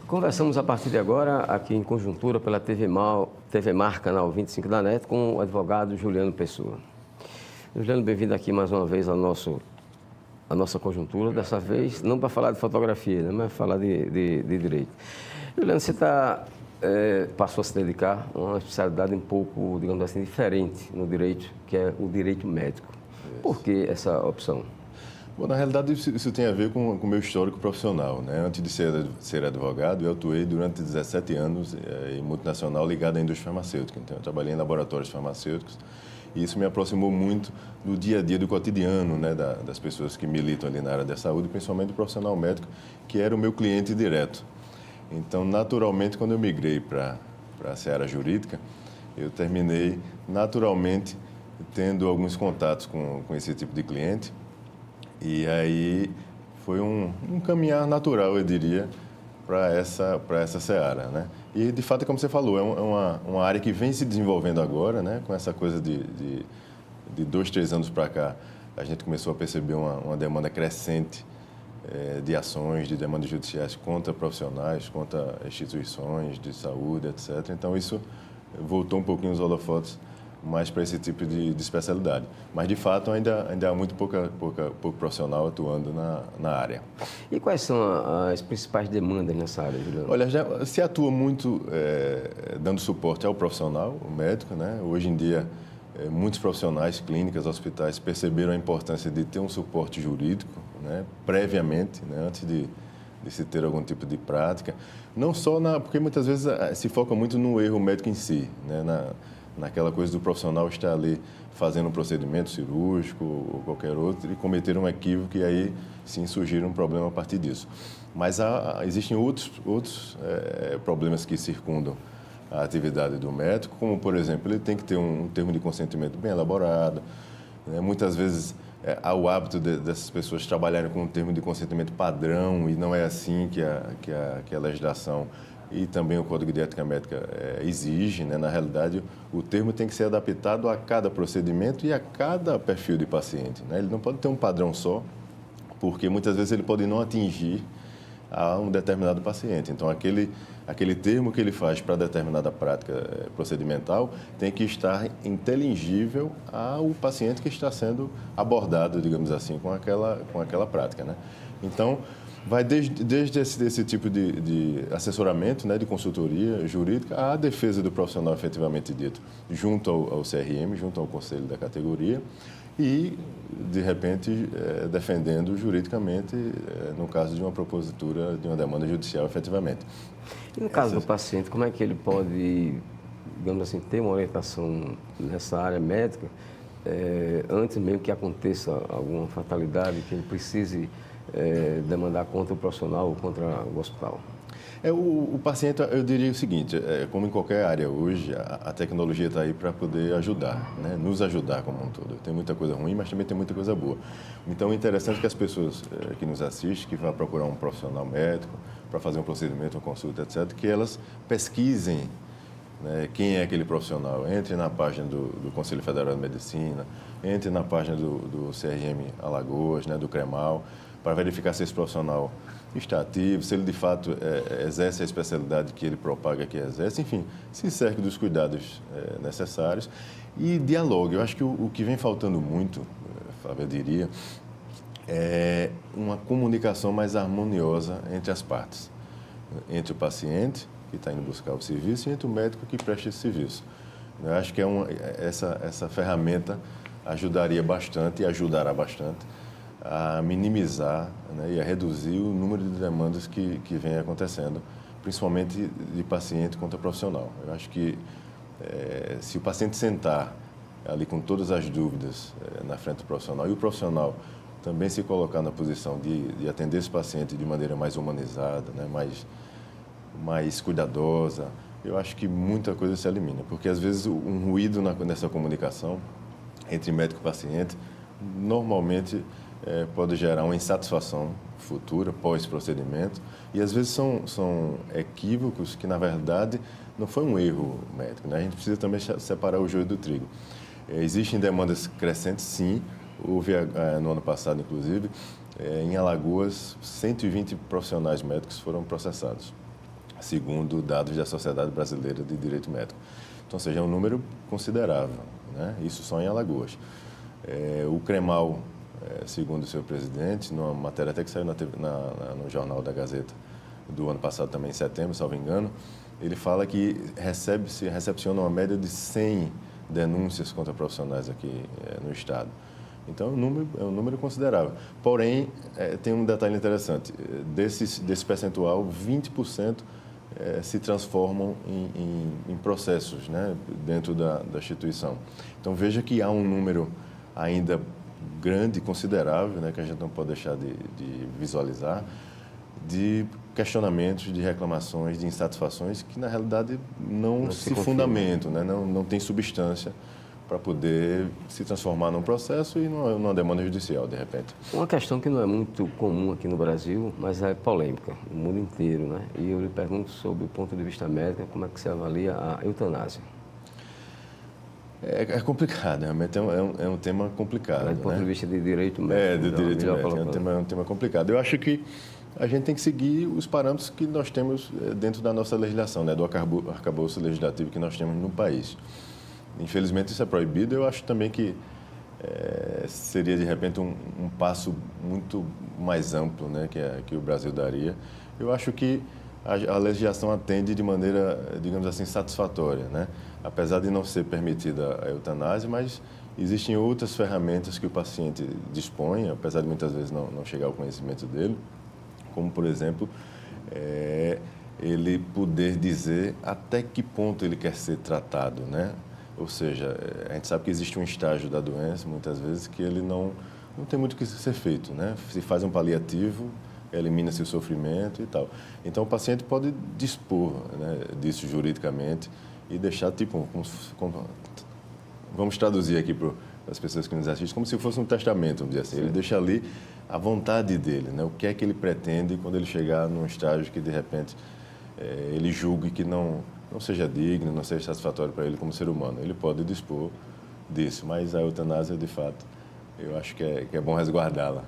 Conversamos a partir de agora, aqui em conjuntura, pela TV Mar, canal 25 da NET, com o advogado Juliano Pessoa. Juliano, bem-vindo aqui mais uma vez à nossa conjuntura, dessa vez não para falar de fotografia, né, mas falar de direito. Juliano, você passou a se dedicar a uma especialidade um pouco, digamos assim, diferente no direito, que é o direito médico. Por que essa opção? Bom, na realidade, isso tem a ver com o meu histórico profissional, né? Antes de ser advogado, eu atuei durante 17 anos em multinacional ligada à indústria farmacêutica. Então, eu trabalhei em laboratórios farmacêuticos e isso me aproximou muito do dia a dia, do cotidiano, né? Das pessoas que militam ali na área da saúde, principalmente do profissional médico, que era o meu cliente direto. Então, naturalmente, quando eu migrei para a seara jurídica, eu terminei, naturalmente, tendo alguns contatos com esse tipo de cliente. E aí foi um caminhar natural, eu diria, para essa seara, né? E, de fato, como você falou, é uma área que vem se desenvolvendo agora, né? Com essa coisa de 2, 3 anos para cá, a gente começou a perceber uma demanda crescente de ações, de demandas judiciais contra profissionais, contra instituições de saúde, etc. Então, isso voltou um pouquinho os holofotes mais para esse tipo de especialidade. Mas, de fato, ainda há muito pouco profissional atuando na área. E quais são as principais demandas nessa área, Juliano? Olha, já se atua muito dando suporte ao profissional, o médico, né? Hoje em dia, muitos profissionais, clínicas, hospitais, perceberam a importância de ter um suporte jurídico, né? Previamente, né? Antes de se ter algum tipo de prática. Não só porque muitas vezes se foca muito no erro médico em si, né? Naquela coisa do profissional estar ali fazendo um procedimento cirúrgico ou qualquer outro e cometer um equívoco e aí sim surgir um problema a partir disso. Mas existem outros problemas que circundam a atividade do médico, como, por exemplo, ele tem que ter um termo de consentimento bem elaborado, né? Muitas vezes há o hábito dessas pessoas trabalharem com um termo de consentimento padrão e não é assim que a legislação e também o Código de Ética Médica exige, né? Na realidade, o termo tem que ser adaptado a cada procedimento e a cada perfil de paciente, né? Ele não pode ter um padrão só, porque muitas vezes ele pode não atingir a um determinado paciente. Então, aquele termo que ele faz para determinada prática procedimental tem que estar inteligível ao paciente que está sendo abordado, digamos assim, com aquela prática, né? Então, vai desde esse tipo de assessoramento, né, de consultoria jurídica, à defesa do profissional efetivamente dito, junto ao CRM, junto ao conselho da categoria, e, de repente, defendendo juridicamente, no caso de uma propositura de uma demanda judicial efetivamente. E no caso do paciente, como é que ele pode, digamos assim, ter uma orientação nessa área médica antes mesmo que aconteça alguma fatalidade, que ele precise demandar contra o profissional ou contra o hospital? O paciente, eu diria o seguinte, como em qualquer área hoje, a tecnologia está aí para poder ajudar, né? Nos ajudar como um todo. Tem muita coisa ruim, mas também tem muita coisa boa. Então, é interessante que as pessoas que nos assistem, que vão procurar um profissional médico para fazer um procedimento, uma consulta, etc., que elas pesquisem, né, quem é aquele profissional. Entre na página do Conselho Federal de Medicina, entre na página do CRM Alagoas, né, do CREMAL, para verificar se esse profissional está ativo, se ele de fato exerce a especialidade que ele propaga que exerce, enfim, se cerque dos cuidados necessários e dialogue. Eu acho que o que vem faltando muito, Fábio, eu diria, é uma comunicação mais harmoniosa entre as partes, entre o paciente, que está indo buscar o serviço, e entre o médico que presta esse serviço. Eu acho que essa ferramenta ajudaria bastante e ajudará bastante a minimizar, né, e a reduzir o número de demandas que vem acontecendo, principalmente de paciente contra profissional. Eu acho que se o paciente sentar ali com todas as dúvidas na frente do profissional e o profissional também se colocar na posição de atender esse paciente de maneira mais humanizada, né, mais cuidadosa, eu acho que muita coisa se elimina, porque às vezes um ruído nessa comunicação entre médico e paciente normalmente pode gerar uma insatisfação futura, pós-procedimento, e às vezes são equívocos que, na verdade, não foi um erro médico, né? A gente precisa também separar o joio do trigo. Existem demandas crescentes, sim. Houve, no ano passado, inclusive, em Alagoas, 120 profissionais médicos foram processados. segundo dados da Sociedade Brasileira de Direito Médico. Então, ou seja, é um número considerável, né? Isso só em Alagoas. O CREMAL, segundo o seu presidente, numa matéria até que saiu no Jornal da Gazeta do ano passado, também em setembro, salvo engano, ele fala que recepciona uma média de 100 denúncias contra profissionais aqui no Estado. Então, é um número considerável. Porém, tem um detalhe interessante. Desse percentual, 20% se transformam em processos, né, dentro da instituição. Então, veja que há um número ainda grande, considerável, né, que a gente não pode deixar de visualizar, de questionamentos, de reclamações, de insatisfações que, na realidade, não se fundamentam, né, não tem substância para poder se transformar num processo e numa demanda judicial, de repente. Uma questão que não é muito comum aqui no Brasil, mas é polêmica no mundo inteiro, né? E eu lhe pergunto sobre o ponto de vista médico, como é que você avalia a eutanásia? É complicado, realmente é um tema complicado. Do ponto de vista de direito médico. De direito médico, é um tema complicado. Eu acho que a gente tem que seguir os parâmetros que nós temos dentro da nossa legislação, né, do arcabouço legislativo que nós temos no país. Infelizmente, isso é proibido. Eu acho também que seria, de repente, um passo muito mais amplo, né, que o Brasil daria. Eu acho que a legislação atende de maneira, digamos assim, satisfatória, né? Apesar de não ser permitida a eutanásia, mas existem outras ferramentas que o paciente dispõe, apesar de muitas vezes não chegar ao conhecimento dele, como, por exemplo, ele poder dizer até que ponto ele quer ser tratado, né? Ou seja, a gente sabe que existe um estágio da doença, muitas vezes, que ele não tem muito o que ser feito, né? Se faz um paliativo, elimina-se o sofrimento e tal. Então, o paciente pode dispor, né, disso juridicamente e deixar, tipo, vamos traduzir aqui para as pessoas que nos assistem, como se fosse um testamento, vamos dizer assim. Sim. Ele deixa ali a vontade dele, né? O que é que ele pretende quando ele chegar num estágio que, de repente, ele julgue que não seja digno, não seja satisfatório para ele como ser humano. Ele pode dispor disso, mas a eutanásia, de fato, eu acho que é bom resguardá-la.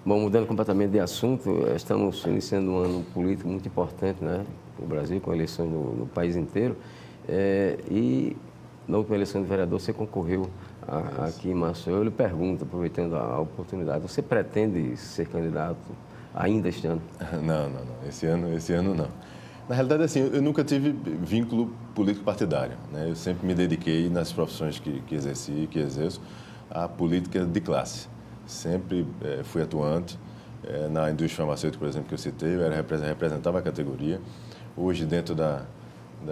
Bom, mudando completamente de assunto, estamos iniciando um ano político muito importante, né, no Brasil, com eleições no país inteiro. E na última eleição de vereador, você concorreu aqui em Maceió. Eu lhe pergunto, aproveitando a oportunidade, você pretende ser candidato ainda este ano? Não. Esse ano não. Na realidade, assim, eu nunca tive vínculo político-partidário, né? Eu sempre me dediquei nas profissões que exerci e que exerço à política de classe. Sempre fui atuante na indústria farmacêutica, por exemplo, que eu citei, eu representava a categoria. Hoje, dentro da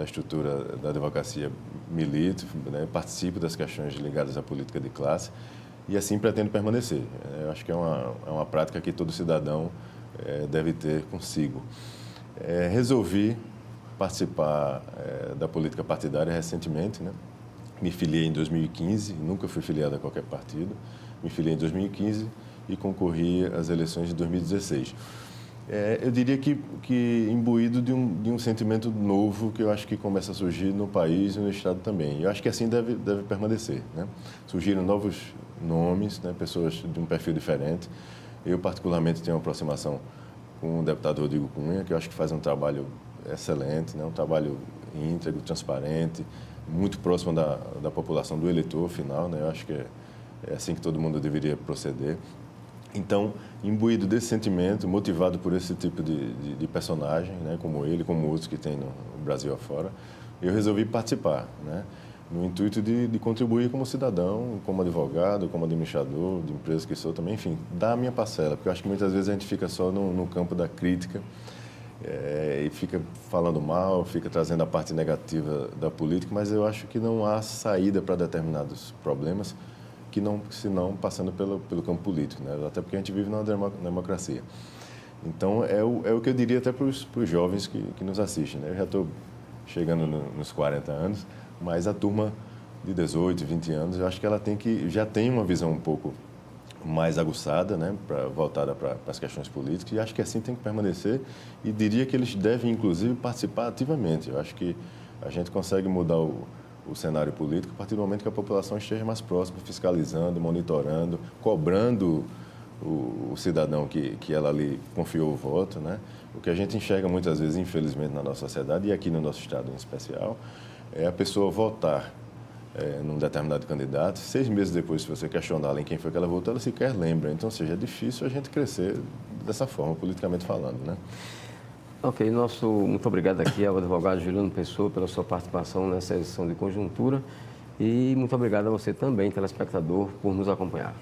estrutura da advocacia, milito, né? Participo das questões ligadas à política de classe e assim pretendo permanecer. Eu acho que é uma prática que todo cidadão deve ter consigo. Resolvi participar da política partidária recentemente, né? Me filiei em 2015, nunca fui filiado a qualquer partido. Me filiei em 2015 e concorri às eleições de 2016. Eu diria que imbuído de um sentimento novo que eu acho que começa a surgir no país e no Estado também. Eu acho que assim deve permanecer, né? Surgiram novos nomes, né? Pessoas de um perfil diferente. Eu, particularmente, tenho uma aproximação com o deputado Rodrigo Cunha, que eu acho que faz um trabalho excelente, né? Um trabalho íntegro, transparente, muito próximo da população, do eleitor final, né? Eu acho que é assim que todo mundo deveria proceder. Então, imbuído desse sentimento, motivado por esse tipo de personagem, né? Como ele, como outros que tem no Brasil afora, eu resolvi participar, né? No intuito de contribuir como cidadão, como advogado, como administrador de empresas que sou também, enfim, dar a minha parcela, porque eu acho que muitas vezes a gente fica só no campo da crítica e fica falando mal, fica trazendo a parte negativa da política, mas eu acho que não há saída para determinados problemas se não passando pelo campo político, né? Até porque a gente vive numa democracia. Então, é o que eu diria até para os jovens que nos assistem, né? Eu já estou chegando nos 40 anos, mas a turma de 18, 20 anos, eu acho que ela já tem uma visão um pouco mais aguçada, né, voltada para as questões políticas, e acho que assim tem que permanecer, e diria que eles devem, inclusive, participar ativamente. Eu acho que a gente consegue mudar o cenário político a partir do momento que a população esteja mais próxima, fiscalizando, monitorando, cobrando o cidadão que ela ali confiou o voto, né? O que a gente enxerga muitas vezes, infelizmente, na nossa sociedade e aqui no nosso estado em especial, é a pessoa votar num determinado candidato, 6 meses depois, se você questioná-la em quem foi que ela votou, ela sequer lembra. Então, ou seja, é difícil a gente crescer dessa forma, politicamente falando, né? Ok, muito obrigado aqui ao advogado Juliano Pessoa pela sua participação nessa edição de Conjuntura e muito obrigado a você também, telespectador, por nos acompanhar.